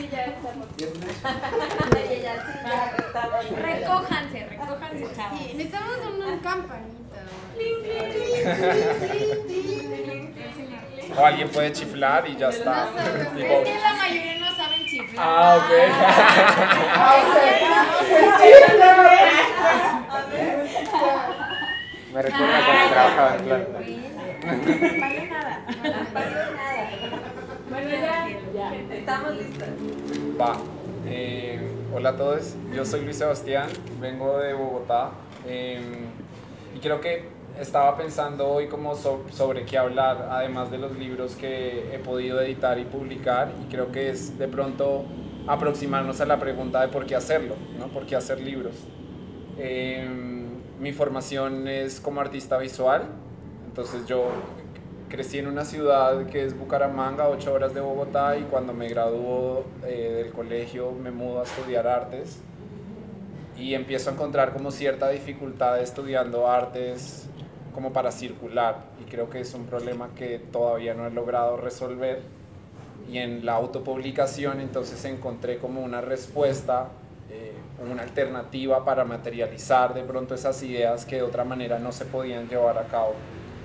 Sí, ya estamos. Recójanse, chavos. Sí, necesitamos una campanita. O alguien puede chiflar y ya está. Es que la mayoría no saben chiflar. Ah, ok. Me recuerda cuando trabajaba en planta. Vale nada. Bueno, ya. Estamos listos. Va. Hola a todos, yo soy Luis Sebastián, vengo de Bogotá y creo que estaba pensando hoy como sobre qué hablar, además de los libros que he podido editar y publicar, y creo que es de pronto aproximarnos a la pregunta de por qué hacerlo, ¿no? ¿Por qué hacer libros? Mi formación es como artista visual, entonces yo crecí en una ciudad que es Bucaramanga, 8 horas de Bogotá, y cuando me graduó del colegio me mudo a estudiar artes y empiezo a encontrar como cierta dificultad estudiando artes como para circular, y creo que es un problema que todavía no he logrado resolver, y en la autopublicación entonces encontré como una respuesta, una alternativa para materializar de pronto esas ideas que de otra manera no se podían llevar a cabo.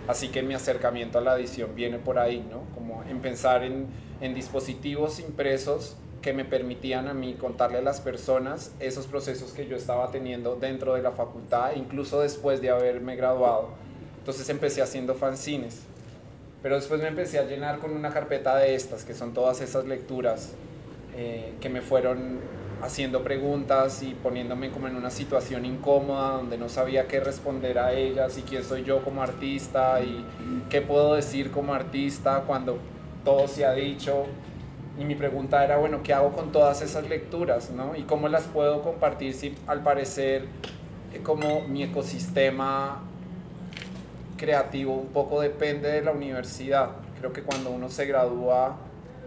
Así que mi acercamiento a la edición viene por ahí, ¿no? Como en pensar en dispositivos impresos que me permitían a mí contarle a las personas esos procesos que yo estaba teniendo dentro de la facultad, incluso después de haberme graduado. Entonces empecé haciendo fanzines, pero después me empecé a llenar con una carpeta de estas, que son todas esas lecturas que me fueron haciendo preguntas y poniéndome como en una situación incómoda donde no sabía qué responder a ellas, y quién soy yo como artista y qué puedo decir como artista cuando todo se ha dicho. Y mi pregunta era, bueno, ¿qué hago con todas esas lecturas, ¿no? Y cómo las puedo compartir si al parecer como mi ecosistema creativo un poco depende de la universidad. Creo que cuando uno se gradúa,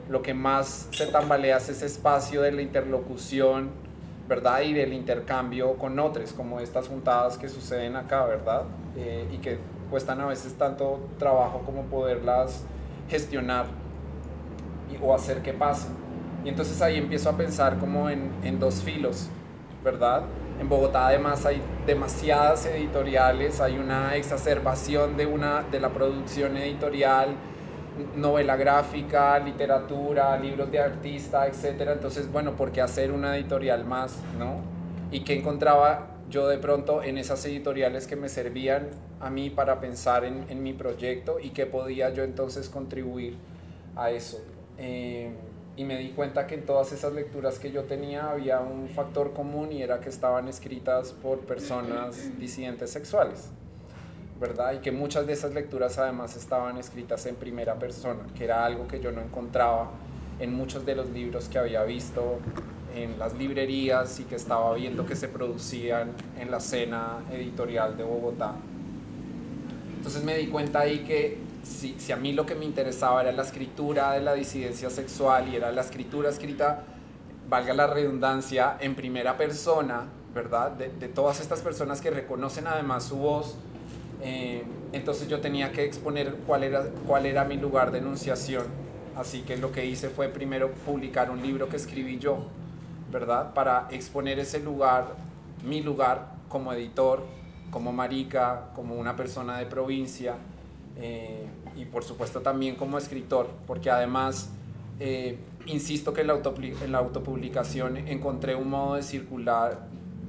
lo que más se tambalea es ese espacio de la interlocución, ¿verdad? Y del intercambio con otros, como estas juntadas que suceden acá, ¿verdad? Y que cuestan a veces tanto trabajo como poderlas gestionar o hacer que pasen. Y entonces ahí empiezo a pensar como en dos filos, ¿verdad? En Bogotá además hay demasiadas editoriales, hay una exacerbación de la producción editorial, novela gráfica, literatura, libros de artista, etc. Entonces, bueno, ¿por qué hacer una editorial más, no? ¿Y qué encontraba yo de pronto en esas editoriales que me servían a mí para pensar en mi proyecto, y qué podía yo entonces contribuir a eso? Y me di cuenta que en todas esas lecturas que yo tenía había un factor común, y era que estaban escritas por personas disidentes sexuales, ¿verdad? Y que muchas de esas lecturas además estaban escritas en primera persona, que era algo que yo no encontraba en muchos de los libros que había visto en las librerías y que estaba viendo que se producían en la escena editorial de Bogotá. Entonces me di cuenta ahí que si a mí lo que me interesaba era la escritura de la disidencia sexual, y era la escritura escrita, valga la redundancia, en primera persona, ¿verdad? De todas estas personas que reconocen además su voz, entonces yo tenía que exponer cuál era mi lugar de enunciación. Así que lo que hice fue primero publicar un libro que escribí yo, ¿verdad? Para exponer ese lugar, mi lugar como editor, como marica, como una persona de provincia, y por supuesto también como escritor, porque además insisto que en la autopublicación encontré un modo de circular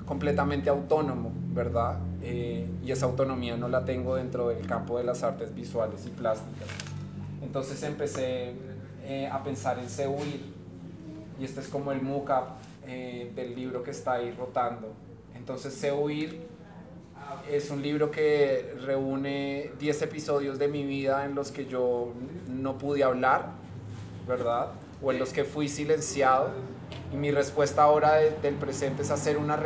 completamente autónomo, ¿verdad? Y esa autonomía no la tengo dentro del campo de las artes visuales y plásticas. Entonces empecé a pensar en Sehuir, y este es como el mockup del libro que está ahí rotando. Entonces Sehuir es un libro que reúne 10 episodios de mi vida en los que yo no pude hablar, ¿verdad? O en los que fui silenciado, y mi respuesta ahora del presente es hacer una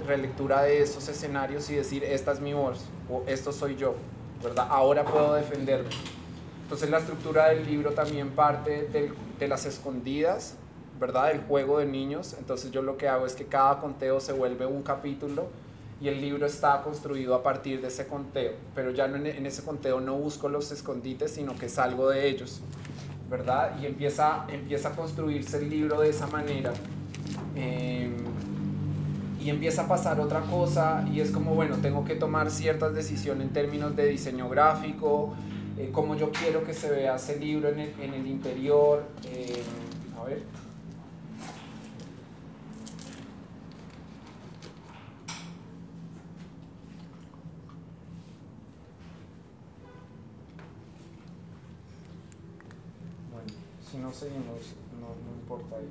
relectura de esos escenarios y decir, esta es mi voz, o esto soy yo, ¿verdad? Ahora puedo defenderme. Entonces la estructura del libro también parte de las escondidas, ¿verdad? El juego de niños. Entonces yo lo que hago es que cada conteo se vuelve un capítulo, y el libro está construido a partir de ese conteo, pero ya no en ese conteo no busco los escondites, sino que salgo de ellos. ¿verdad? Y empieza a construirse el libro de esa manera. Y empieza a pasar otra cosa y es como, bueno, tengo que tomar ciertas decisiones en términos de diseño gráfico, cómo yo quiero que se vea ese libro en el interior. A ver. Bueno, si no seguimos, no importa ahí.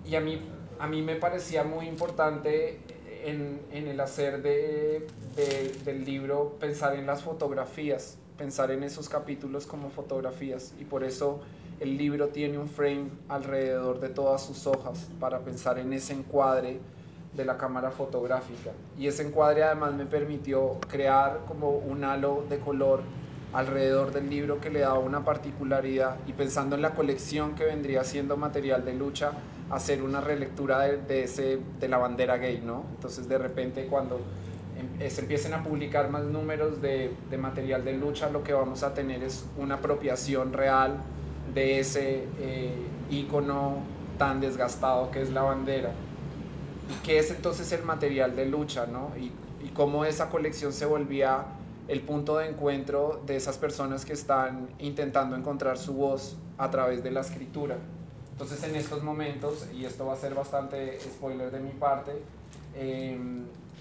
Y a mí me parecía muy importante en el hacer del libro pensar en las fotografías, pensar en esos capítulos como fotografías, y por eso el libro tiene un frame alrededor de todas sus hojas para pensar en ese encuadre de la cámara fotográfica, y ese encuadre además me permitió crear como un halo de color alrededor del libro que le daba una particularidad, y pensando en la colección que vendría siendo Material de Lucha, hacer una relectura de la bandera gay, ¿no? Entonces de repente cuando se empiecen a publicar más números de Material de Lucha, lo que vamos a tener es una apropiación real de ese ícono tan desgastado que es la bandera. ¿Y qué es entonces el Material de Lucha, ¿no? Y cómo esa colección se volvía el punto de encuentro de esas personas que están intentando encontrar su voz a través de la escritura. Entonces en estos momentos, y esto va a ser bastante spoiler de mi parte,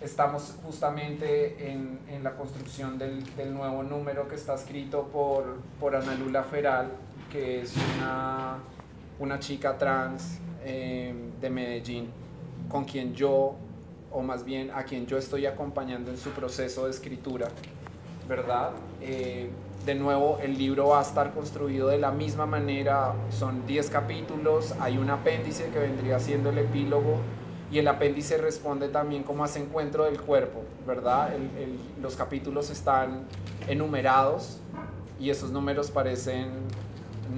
estamos justamente en la construcción del nuevo número que está escrito por Ana Lula Feral, que es una chica trans de Medellín, con quien yo, o más bien a quien yo estoy acompañando en su proceso de escritura, ¿verdad? De nuevo, el libro va a estar construido de la misma manera, son 10 capítulos, hay un apéndice que vendría siendo el epílogo, y el apéndice responde también como a ese encuentro del cuerpo, ¿verdad? Los capítulos están enumerados y esos números parecen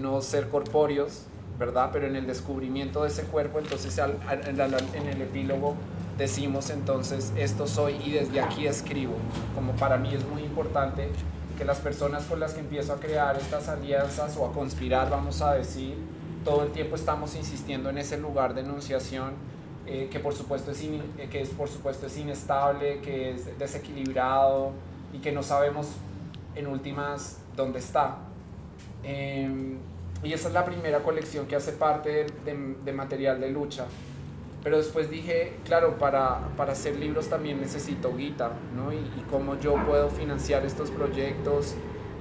no ser corpóreos, ¿verdad? Pero en el descubrimiento de ese cuerpo, entonces en el epílogo decimos entonces esto soy y desde aquí escribo. Como para mí es muy importante que las personas con las que empiezo a crear estas alianzas o a conspirar, vamos a decir, todo el tiempo estamos insistiendo en ese lugar de enunciación que por supuesto es inestable, que es desequilibrado y que no sabemos en últimas dónde está. Y esa es la primera colección que hace parte de Material de Lucha. Pero después dije, claro, para hacer libros también necesito guita, ¿no? Y cómo yo puedo financiar estos proyectos.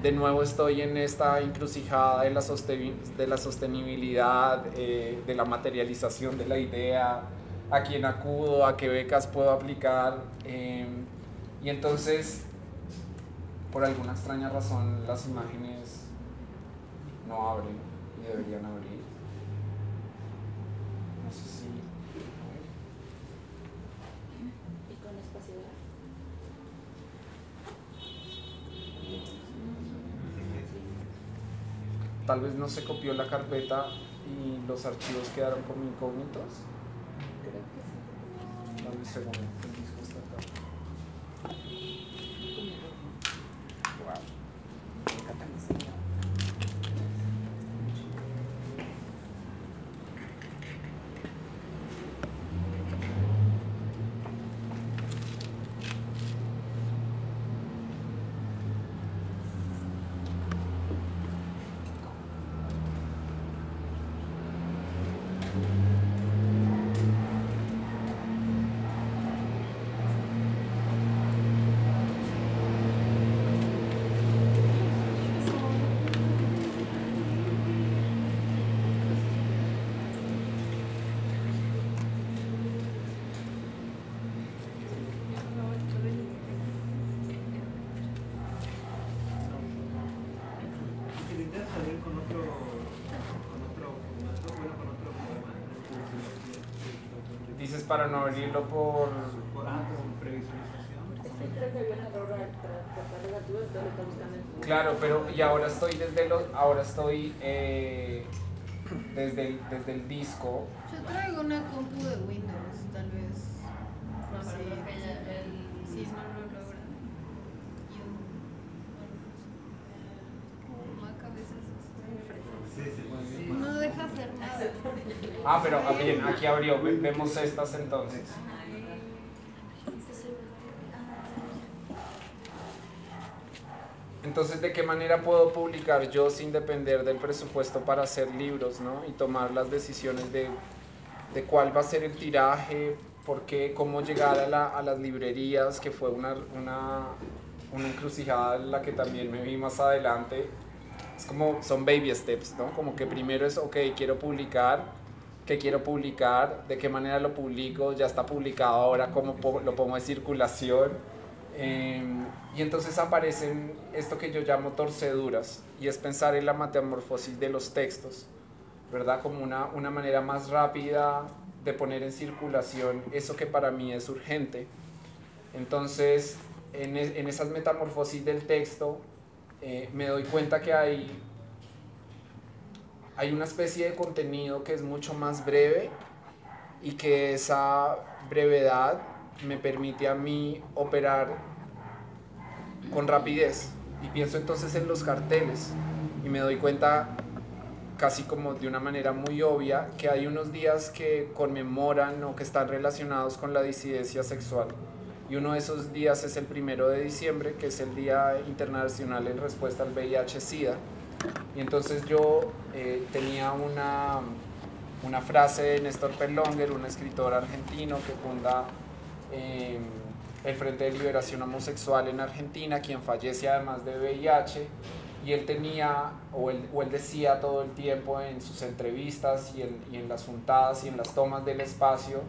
De nuevo estoy en esta encrucijada de la sostenibilidad, de la materialización de la idea, a quién acudo, a qué becas puedo aplicar. Y entonces, por alguna extraña razón, las imágenes no abren y deberían abrir. No sé si... Tal vez no se copió la carpeta y los archivos quedaron como incógnitos. Creo que sí. Dame un segundo, el disco está acá. Wow. Me encanta el diseño. Dices para no abrirlo por previsualización. Creo que había un error al tratar de archivo, entonces lo está buscando en su... Claro, pero y ahora estoy desde el disco. Yo traigo una compu de Windows, tal vez. No, pero Sí. creo que ella, Sí, no lo logran. Y un Mac a veces No deja hacer nada. Ah, pero bien, aquí abrió, vemos estas entonces. Entonces, ¿de qué manera puedo publicar yo sin depender del presupuesto para hacer libros, ¿no? Y tomar las decisiones de cuál va a ser el tiraje, por qué, cómo llegar a las librerías, que fue una encrucijada en la que también me vi más adelante. Es como, son baby steps, ¿no? Como que primero es, ok, quiero publicar, ¿qué quiero publicar? ¿De qué manera lo publico? Ya está publicado, ahora cómo lo pongo en circulación. Y entonces aparecen esto que yo llamo torceduras, y es pensar en la metamorfosis de los textos, ¿verdad? Como una manera más rápida de poner en circulación eso que para mí es urgente. Entonces, en esas metamorfosis del texto, me doy cuenta que hay una especie de contenido que es mucho más breve, y que esa brevedad me permite a mí operar con rapidez. Y pienso entonces en los carteles, y me doy cuenta, casi como de una manera muy obvia, que hay unos días que conmemoran o que están relacionados con la disidencia sexual. Y uno de esos días es el 1 de diciembre, que es el Día Internacional en respuesta al VIH-Sida. Y entonces yo tenía una frase de Néstor Perlonger, un escritor argentino que funda el Frente de Liberación Homosexual en Argentina, quien fallece además de VIH, y él tenía, o él decía todo el tiempo en sus entrevistas y en las juntadas y en las tomas del espacio,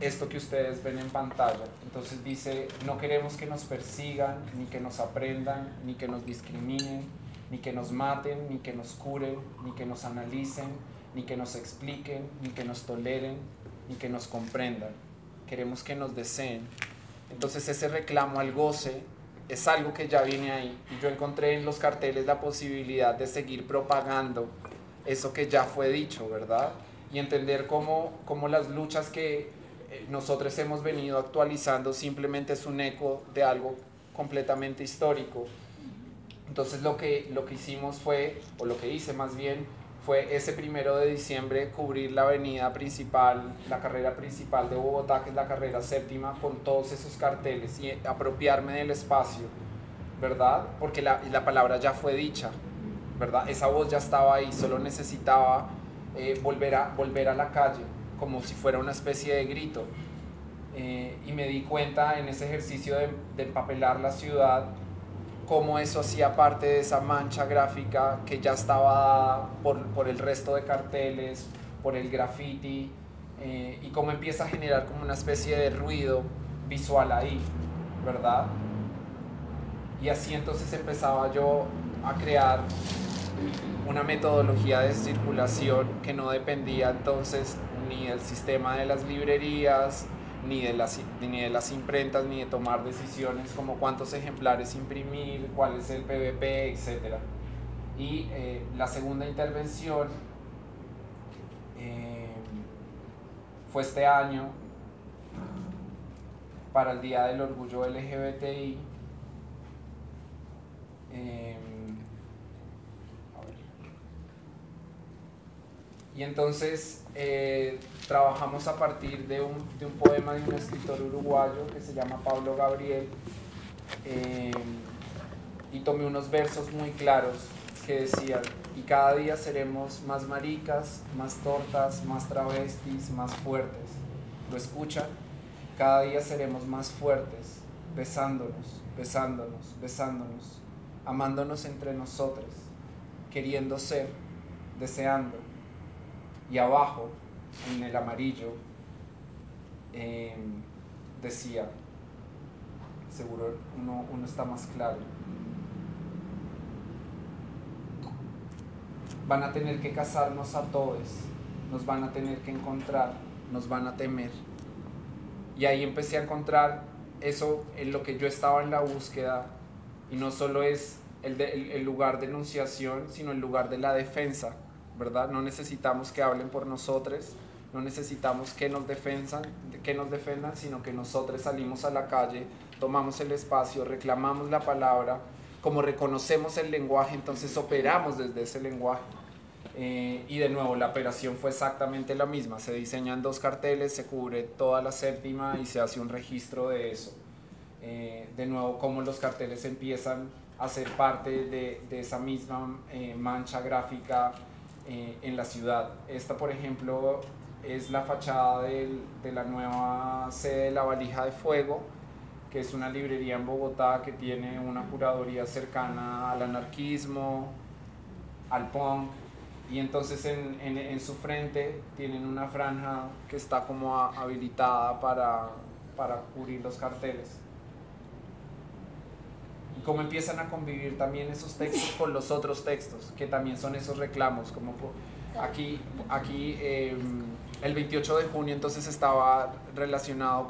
esto que ustedes ven en pantalla. Entonces dice, no queremos que nos persigan, ni que nos aprendan, ni que nos discriminen, ni que nos maten, ni que nos curen, ni que nos analicen, ni que nos expliquen, ni que nos toleren, ni que nos comprendan. Queremos que nos deseen. Entonces ese reclamo al goce es algo que ya viene ahí, y yo encontré en los carteles la posibilidad de seguir propagando eso que ya fue dicho, ¿verdad? Y entender cómo las luchas que nosotros hemos venido actualizando simplemente es un eco de algo completamente histórico. Entonces lo que hicimos fue, o lo que hice más bien, fue ese 1 de diciembre cubrir la avenida principal, la carrera principal de Bogotá, que es la carrera séptima, con todos esos carteles, y apropiarme del espacio, ¿verdad? Porque la palabra ya fue dicha, ¿verdad? Esa voz ya estaba ahí, solo necesitaba volver a la calle, como si fuera una especie de grito. Y me di cuenta en ese ejercicio de empapelar la ciudad, cómo eso hacía parte de esa mancha gráfica que ya estaba dada por el resto de carteles, por el graffiti, y cómo empieza a generar como una especie de ruido visual ahí, ¿verdad? Y así entonces empezaba yo a crear una metodología de circulación que no dependía entonces ni del sistema de las librerías, ni de las imprentas, ni de tomar decisiones como cuántos ejemplares imprimir, cuál es el PVP, etc. Y la segunda intervención fue este año para el Día del Orgullo LGBTI. Y entonces trabajamos a partir de un poema de un escritor uruguayo que se llama Pablo Gabriel, y tomé unos versos muy claros que decían: y cada día seremos más maricas, más tortas, más travestis, más fuertes. ¿Lo escuchan? Cada día seremos más fuertes, besándonos, besándonos, besándonos, amándonos entre nosotros, queriendo ser, deseando. Y abajo, en el amarillo, decía, seguro uno está más claro: van a tener que casarnos a todos, nos van a tener que encontrar, nos van a temer. Y ahí empecé a encontrar eso en lo que yo estaba en la búsqueda, y no solo es el lugar de enunciación, sino el lugar de la defensa, ¿verdad? No necesitamos que hablen por nosotros, no necesitamos que nos defendan, sino que nosotros salimos a la calle, tomamos el espacio, reclamamos la palabra, como reconocemos el lenguaje, entonces operamos desde ese lenguaje. Y de nuevo, la operación fue exactamente la misma. Se diseñan 2 carteles, se cubre toda la séptima y se hace un registro de eso. De nuevo, cómo los carteles empiezan a ser parte de esa misma mancha gráfica en la ciudad. Esta, por ejemplo, es la fachada de la nueva sede de La Valija de Fuego, que es una librería en Bogotá que tiene una curaduría cercana al anarquismo, al punk, y entonces en su frente tienen una franja que está como habilitada para cubrir los carteles. Y cómo empiezan a convivir también esos textos con los otros textos, que también son esos reclamos, como aquí el 28 de junio entonces estaba relacionado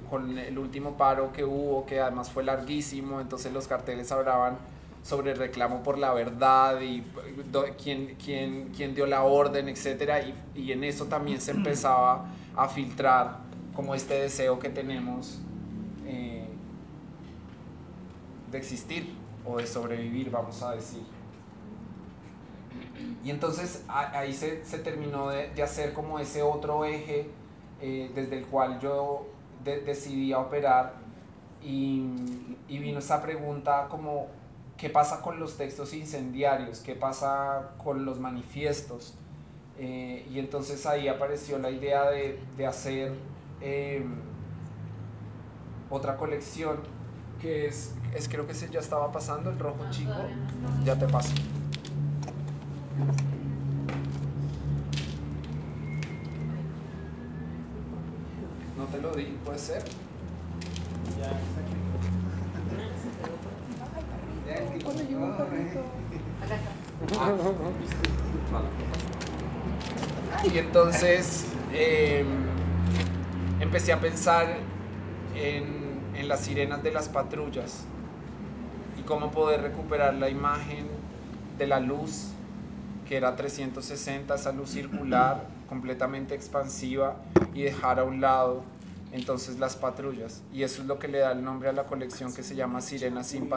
con el último paro que hubo, que además fue larguísimo, entonces los carteles hablaban sobre el reclamo por la verdad y quién dio la orden, etc. Y en eso también se empezaba a filtrar como este deseo que tenemos de existir o de sobrevivir, vamos a decir. Y entonces ahí se terminó de hacer como ese otro eje desde el cual yo decidí a operar y vino esa pregunta como ¿qué pasa con los textos incendiarios? ¿Qué pasa con los manifiestos? Y entonces ahí apareció la idea de hacer otra colección que es creo que ya estaba pasando el rojo chico, ya te paso. No te lo di, puede ser. Y entonces empecé a pensar en las sirenas de las patrullas y cómo poder recuperar la imagen de la luz, que era 360, esa luz circular completamente expansiva, y dejar a un lado entonces las patrullas, y eso es lo que le da el nombre a la colección, que se llama Sirenas sin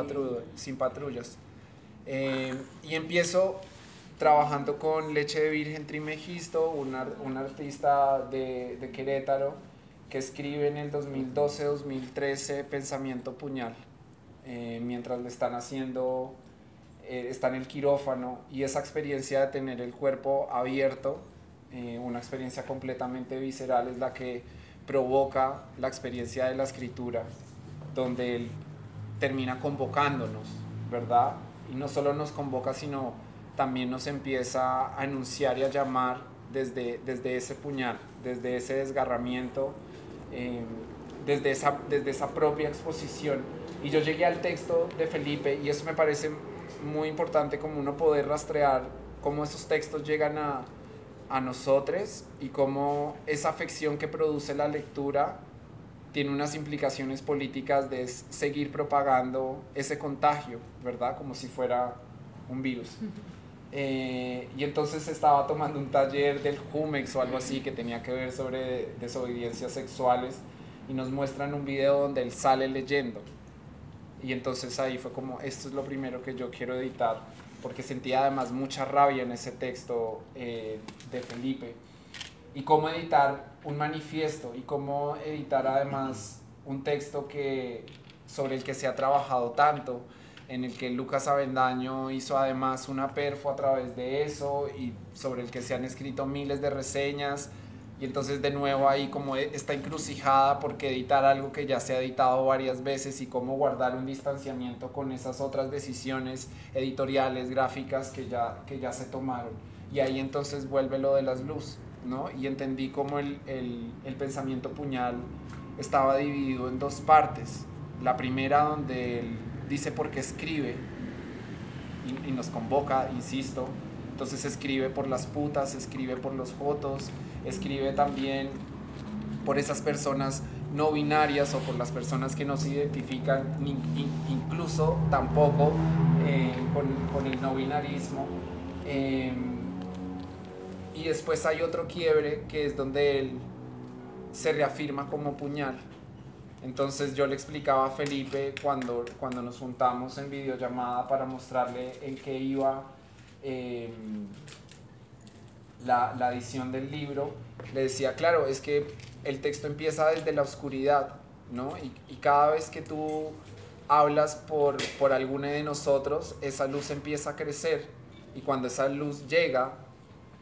patrullas. Y empiezo trabajando con Leche de Virgen Trimegisto, un artista de Querétaro que escribe en el 2012-2013 Pensamiento Puñal, mientras le están haciendo, está en el quirófano, y esa experiencia de tener el cuerpo abierto, una experiencia completamente visceral, es la que provoca la experiencia de la escritura, donde él termina convocándonos, ¿verdad? Y no solo nos convoca, sino también nos empieza a enunciar y a llamar desde ese puñal, desde ese desgarramiento, desde esa propia exposición. Y yo llegué al texto de Felipe, y eso me parece muy importante, como uno poder rastrear cómo esos textos llegan a nosotros y cómo esa afección que produce la lectura tiene unas implicaciones políticas de seguir propagando ese contagio, ¿verdad? Como si fuera un virus. Y entonces estaba tomando un taller del Jumex o algo así que tenía que ver sobre desobediencias sexuales, y nos muestran un video donde él sale leyendo. Y entonces ahí fue como, esto es lo primero que yo quiero editar, porque sentía además mucha rabia en ese texto de Felipe. Y cómo editar un manifiesto, y cómo editar además un texto sobre el que se ha trabajado tanto, en el que Lucas Avendaño hizo además una perfo a través de eso, y sobre el que se han escrito miles de reseñas. Y entonces de nuevo ahí como esta encrucijada, porque editar algo que ya se ha editado varias veces, y cómo guardar un distanciamiento con esas otras decisiones editoriales, gráficas que ya se tomaron. Y ahí entonces vuelve lo de las luz, ¿no? Y entendí cómo el pensamiento puñal estaba dividido en 2 partes. La primera, donde él dice por qué escribe y nos convoca, insisto. Entonces escribe por las putas, escribe por los jotos, escribe también por esas personas no binarias o por las personas que no se identifican incluso tampoco con el no binarismo. Y después hay otro quiebre, que es donde él se reafirma como puñal. Entonces yo le explicaba a Felipe cuando nos juntamos en videollamada para mostrarle en qué iba la edición del libro, le decía, claro, es que el texto empieza desde la oscuridad, ¿no? Y cada vez que tú hablas por alguno de nosotros, esa luz empieza a crecer. Y cuando esa luz llega,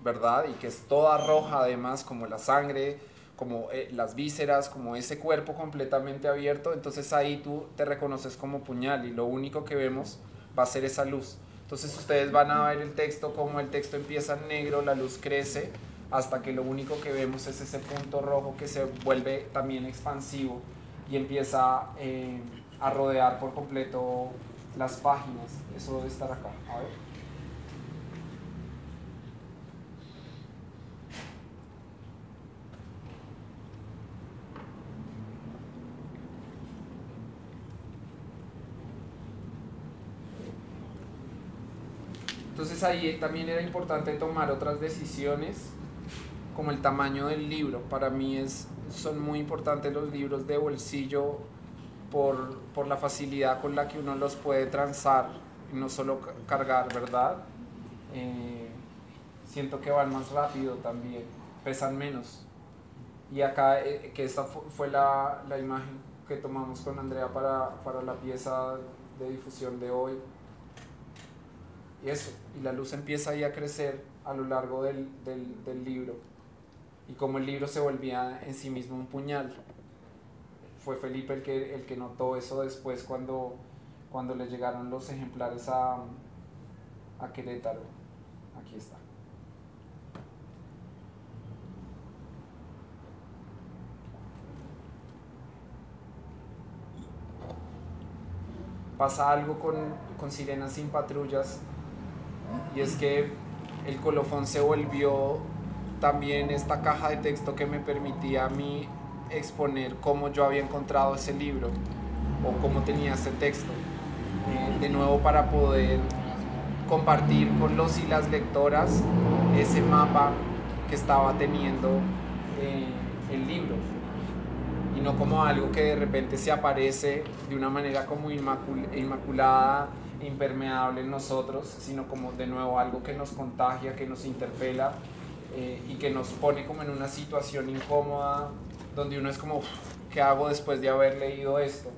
¿verdad? Y que es toda roja además, como la sangre, como las vísceras, como ese cuerpo completamente abierto, entonces ahí tú te reconoces como puñal y lo único que vemos va a ser esa luz. Entonces ustedes van a ver el texto, como el texto empieza en negro, la luz crece, hasta que lo único que vemos es ese punto rojo que se vuelve también expansivo y empieza a rodear por completo las páginas. Eso debe estar acá, a ver. Entonces ahí también era importante tomar otras decisiones, como el tamaño del libro. Para mí son muy importantes los libros de bolsillo por la facilidad con la que uno los puede transar y no solo cargar, ¿verdad? Siento que van más rápido también, pesan menos. Y acá, que esta fue la imagen que tomamos con Andrea para la pieza de difusión de hoy. Y eso, y la luz empieza ahí a crecer a lo largo del libro. Y como el libro se volvía en sí mismo un puñal. Fue Felipe el que notó eso después cuando le llegaron los ejemplares a Querétaro. Aquí está. Pasa algo con Sirenas sin Patrullas, y es que el colofón se volvió también esta caja de texto que me permitía a mí exponer cómo yo había encontrado ese libro o cómo tenía ese texto, de nuevo para poder compartir con los y las lectoras ese mapa que estaba teniendo el libro, y no como algo que de repente se aparece de una manera como inmaculada, impermeable en nosotros, sino como de nuevo algo que nos contagia, que nos interpela y que nos pone como en una situación incómoda, donde uno es como, ¿qué hago después de haber leído esto?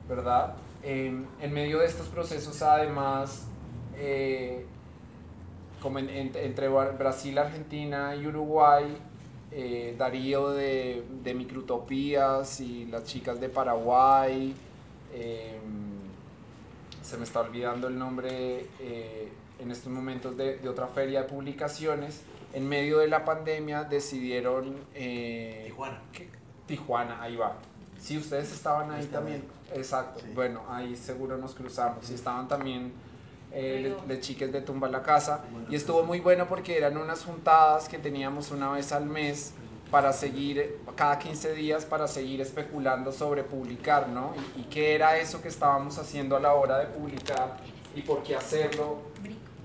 ¿Verdad? En medio de estos procesos, además, como entre Brasil, Argentina y Uruguay, Darío de Microtopías y las chicas de Paraguay, se me está olvidando el nombre en estos momentos de otra feria de publicaciones, en medio de la pandemia decidieron... Tijuana, ahí va. Sí, ustedes estaban ahí también. Exacto, sí. Bueno, ahí seguro nos cruzamos. Y estaban también las chicas de Tumba la Casa. Y estuvo muy bueno porque eran unas juntadas que teníamos una vez al mes para seguir, cada 15 días, para seguir especulando sobre publicar, ¿no? Y qué era eso que estábamos haciendo a la hora de publicar y por qué hacerlo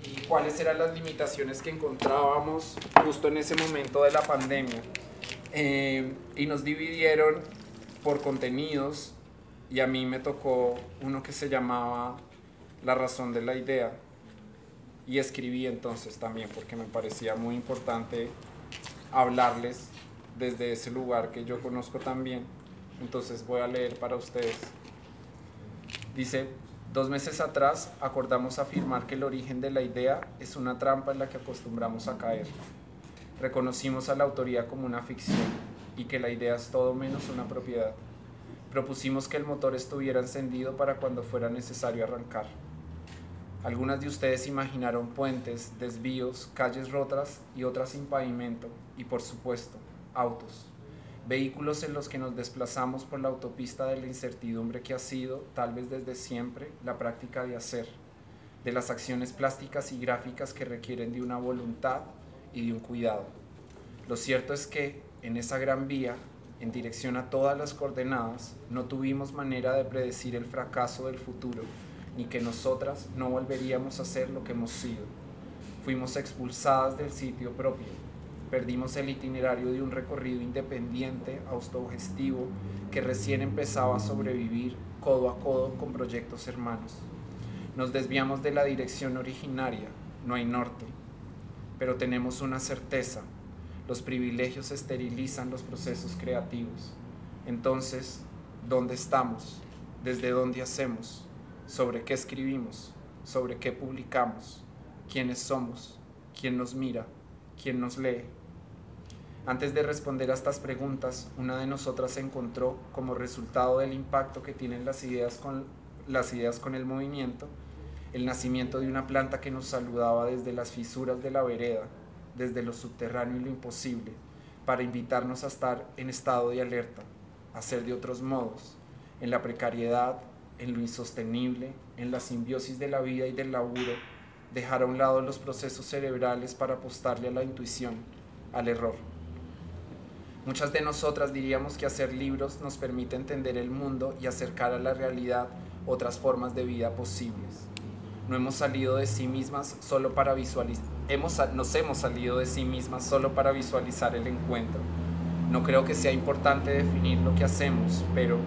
y cuáles eran las limitaciones que encontrábamos justo en ese momento de la pandemia. Y nos dividieron por contenidos y a mí me tocó uno que se llamaba La razón de la idea, y escribí entonces también porque me parecía muy importante hablarles desde ese lugar que yo conozco también. Entonces voy a leer para ustedes. Dice: 2 meses atrás acordamos afirmar que el origen de la idea es una trampa en la que acostumbramos a caer. Reconocimos a la autoría como una ficción y que la idea es todo menos una propiedad. Propusimos que el motor estuviera encendido para cuando fuera necesario arrancar. Algunas de ustedes imaginaron puentes, desvíos, calles rotas y otras sin pavimento, y por supuesto, autos. Vehículos en los que nos desplazamos por la autopista de la incertidumbre que ha sido, tal vez desde siempre, la práctica de hacer, de las acciones plásticas y gráficas que requieren de una voluntad y de un cuidado. Lo cierto es que, en esa gran vía, en dirección a todas las coordenadas, no tuvimos manera de predecir el fracaso del futuro, ni que nosotras no volveríamos a ser lo que hemos sido. Fuimos expulsadas del sitio propio, perdimos el itinerario de un recorrido independiente, autogestivo, que recién empezaba a sobrevivir codo a codo con proyectos hermanos. Nos desviamos de la dirección originaria, no hay norte. pero tenemos una certeza: los privilegios esterilizan los procesos creativos. Entonces, ¿dónde estamos? ¿Desde dónde hacemos? ¿Sobre qué escribimos? ¿Sobre qué publicamos? ¿Quiénes somos? ¿Quién nos mira? ¿Quién nos lee? Antes de responder a estas preguntas, una de nosotras encontró, como resultado del impacto que tienen las ideas con el movimiento, el nacimiento de una planta que nos saludaba desde las fisuras de la vereda, desde lo subterráneo y lo imposible, para invitarnos a estar en estado de alerta, a ser de otros modos, en la precariedad, en lo insostenible, en la simbiosis de la vida y del laburo, dejar a un lado los procesos cerebrales para apostarle a la intuición, al error. Muchas de nosotras diríamos que hacer libros nos permite entender el mundo y acercar a la realidad otras formas de vida posibles. No hemos salido de sí mismas solo para visualizar, nos hemos salido de sí mismas solo para visualizar el encuentro. No creo que sea importante definir lo que hacemos, pero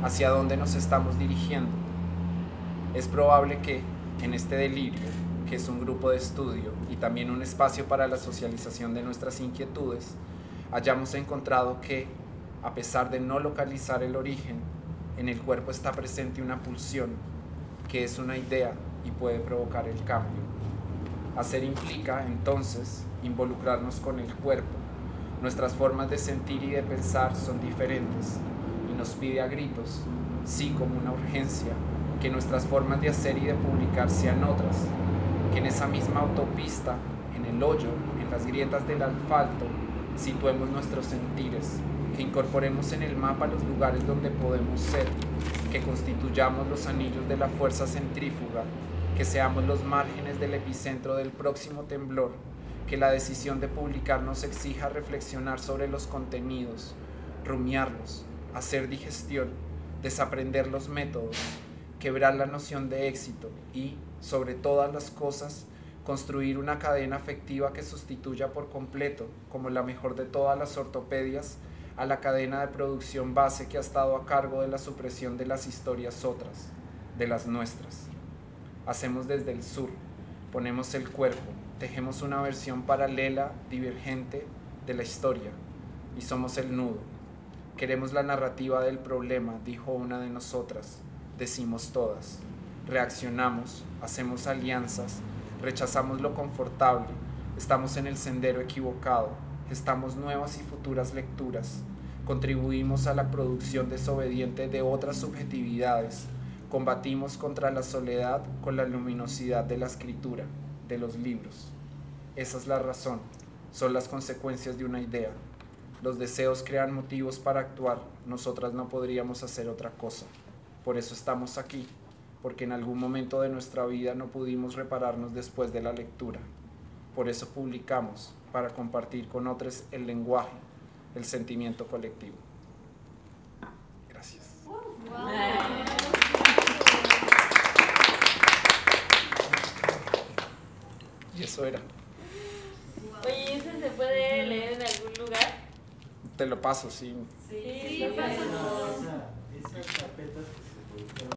¿hacia dónde nos estamos dirigiendo? Es probable que, en este delirio, que es un grupo de estudio y también un espacio para la socialización de nuestras inquietudes, hayamos encontrado que, a pesar de no localizar el origen, en el cuerpo está presente una pulsión, que es una idea y puede provocar el cambio. Hacer implica, entonces, involucrarnos con el cuerpo. Nuestras formas de sentir y de pensar son diferentes y nos pide a gritos, sí como una urgencia, que nuestras formas de hacer y de publicar sean otras, que en esa misma autopista, en el hoyo, en las grietas del asfalto, situemos nuestros sentires, que incorporemos en el mapa los lugares donde podemos ser, que constituyamos los anillos de la fuerza centrífuga, que seamos los márgenes del epicentro del próximo temblor, que la decisión de publicar nos exija reflexionar sobre los contenidos, rumiarlos, hacer digestión, desaprender los métodos, quebrar la noción de éxito y, sobre todas las cosas, construir una cadena afectiva que sustituya por completo, como la mejor de todas las ortopedias, a la cadena de producción base que ha estado a cargo de la supresión de las historias otras, de las nuestras. Hacemos desde el sur, ponemos el cuerpo, tejemos una versión paralela, divergente, de la historia, y somos el nudo. Queremos la narrativa del problema, dijo una de nosotras, decimos todas. Reaccionamos, hacemos alianzas, rechazamos lo confortable, estamos en el sendero equivocado, gestamos nuevas y futuras lecturas, contribuimos a la producción desobediente de otras subjetividades, combatimos contra la soledad con la luminosidad de la escritura, de los libros. Esa es la razón, son las consecuencias de una idea. Los deseos crean motivos para actuar, nosotras no podríamos hacer otra cosa. Por eso estamos aquí, porque en algún momento de nuestra vida no pudimos repararnos después de la lectura. Por eso publicamos, para compartir con otros el lenguaje, el sentimiento colectivo. Gracias. Y eso era. Oye, ¿ese se puede leer en algún lugar? Te lo paso, sí. Sí, Sí, pásalo. Esas carpetas que se publicaron